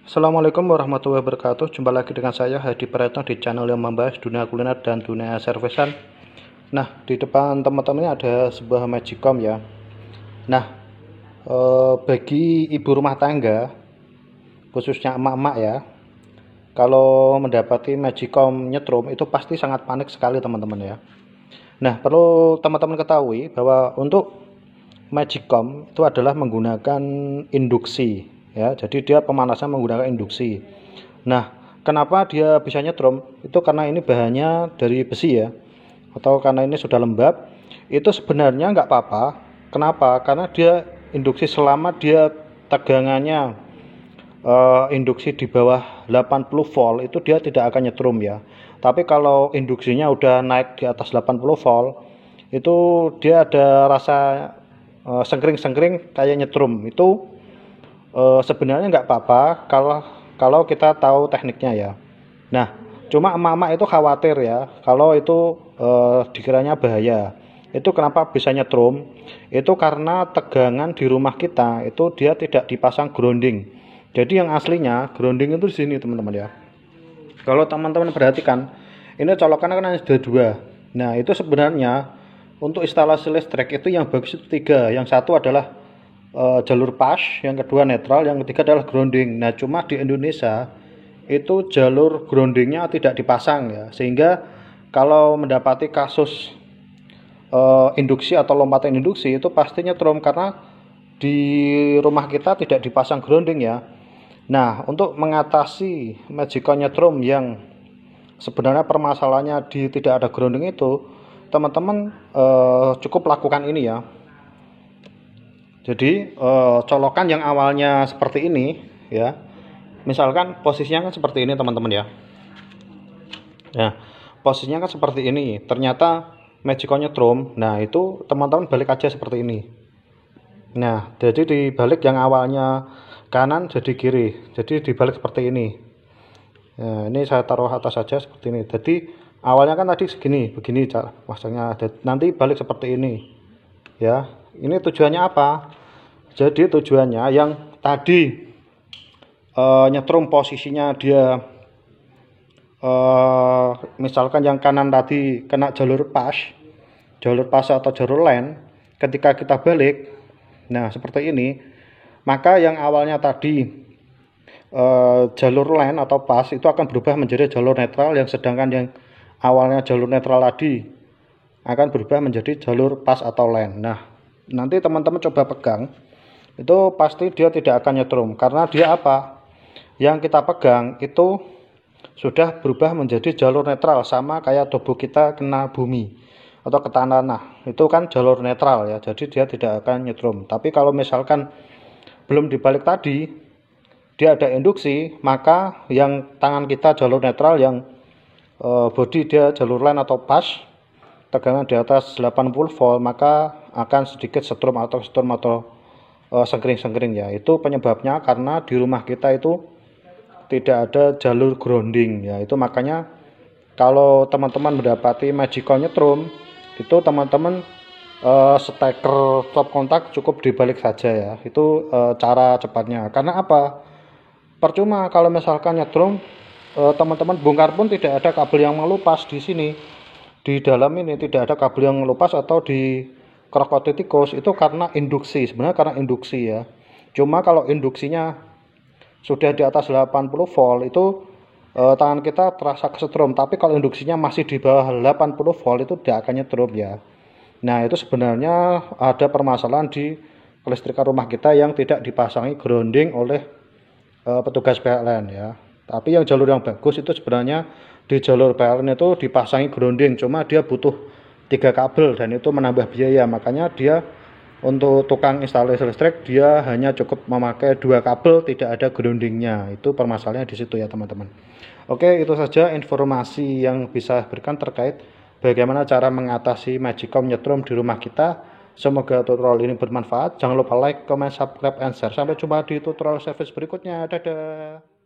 Assalamualaikum warahmatullahi wabarakatuh. Jumpa lagi dengan saya Hadi Praetno di channel yang membahas dunia kuliner dan dunia servisan. Nah, di depan teman-teman ini ada sebuah magicom ya. Nah, bagi ibu rumah tangga, khususnya emak-emak ya, kalau mendapati magicom nyetrum itu pasti sangat panik sekali teman-teman ya. Nah, perlu teman-teman ketahui bahwa untuk magicom itu adalah menggunakan induksi ya. Jadi dia pemanasan menggunakan induksi. Nah, kenapa dia bisa nyetrum? Itu karena ini bahannya dari besi ya, atau karena ini sudah lembab. Itu sebenarnya nggak apa-apa. Kenapa? Karena dia induksi selama dia tegangannya induksi di bawah 80 volt itu dia tidak akan nyetrum ya. Tapi kalau induksinya udah naik di atas 80 volt itu dia ada rasa sengkring-sengkring kayak nyetrum. Itu sebenarnya nggak apa-apa kalau kita tahu tekniknya ya. Nah, cuma emak-emak itu khawatir ya kalau itu dikiranya bahaya. Itu kenapa bisa nyetrum? Itu karena tegangan di rumah kita itu dia tidak dipasang grounding. Jadi yang aslinya grounding itu di sini teman-teman ya. Kalau teman-teman perhatikan, ini colokan kan ada dua. Nah, itu sebenarnya untuk instalasi listrik itu yang bagus itu tiga. Yang satu adalah jalur pas, yang kedua netral, yang ketiga adalah grounding. Nah, cuma di Indonesia itu jalur groundingnya tidak dipasang ya, sehingga kalau mendapati kasus induksi atau lompatan induksi itu pastinya nyetrum karena di rumah kita tidak dipasang grounding ya. Nah, untuk mengatasi magicom nyetrum yang sebenarnya permasalahannya di tidak ada grounding itu, teman-teman cukup lakukan ini ya. Jadi colokan yang awalnya seperti ini ya, misalkan posisinya kan seperti ini teman-teman ya. Nah, posisinya kan seperti ini, ternyata magicom nyetrum. Nah, itu teman-teman balik aja seperti ini. Nah, jadi dibalik yang awalnya kanan jadi kiri, jadi dibalik seperti ini. Nah, ini saya taruh atas saja seperti ini. Jadi awalnya kan tadi segini, begini cara masangnya, nanti balik seperti ini ya. Ini tujuannya apa? Jadi tujuannya yang tadi nyetrum posisinya dia misalkan yang kanan tadi kena jalur pas atau jalur line, ketika kita balik, nah seperti ini, maka yang awalnya tadi jalur line atau pas itu akan berubah menjadi jalur netral, yang sedangkan yang awalnya jalur netral tadi akan berubah menjadi jalur pas atau line. Nah, nanti teman-teman coba pegang, itu pasti dia tidak akan nyetrum karena dia apa? Yang kita pegang itu sudah berubah menjadi jalur netral, sama kayak tubuh kita kena bumi atau ke tanah. Itu kan jalur netral ya, jadi dia tidak akan nyetrum. Tapi kalau misalkan belum dibalik tadi, dia ada induksi, maka yang tangan kita jalur netral, yang body dia jalur line atau pas, tegangan di atas 80 volt, maka akan sedikit setrum atau sengkring-sengkring ya. Itu penyebabnya karena di rumah kita itu tidak ada jalur grounding ya. Itu makanya kalau teman-teman mendapati magicom nyetrum, itu teman-teman steker stop kontak cukup dibalik saja ya. Itu cara cepatnya. Karena apa? Percuma kalau misalkan nyetrum, teman-teman bongkar pun tidak ada kabel yang melupas di sini. Di dalam ini tidak ada kabel yang melupas atau di krokoti tikus, itu karena induksi. Sebenarnya karena induksi ya. Cuma kalau induksinya sudah di atas 80 volt itu tangan kita terasa kesetrum, tapi kalau induksinya masih di bawah 80 volt itu tidak akan nyetrum ya. Nah, itu sebenarnya ada permasalahan di kelistrikan rumah kita yang tidak dipasangi grounding oleh petugas PLN ya. Tapi yang jalur yang bagus itu sebenarnya di jalur PLN itu dipasangi grounding, cuma dia butuh 3 kabel dan itu menambah biaya. Makanya dia untuk tukang instalasi listrik dia hanya cukup memakai 2 kabel, tidak ada groundingnya. Itu permasalahannya di situ ya teman-teman. Oke, itu saja informasi yang bisa berikan terkait bagaimana cara mengatasi magicom nyetrum di rumah kita. Semoga tutorial ini bermanfaat. Jangan lupa like, comment, subscribe, and share. Sampai jumpa di tutorial service berikutnya. Dadah.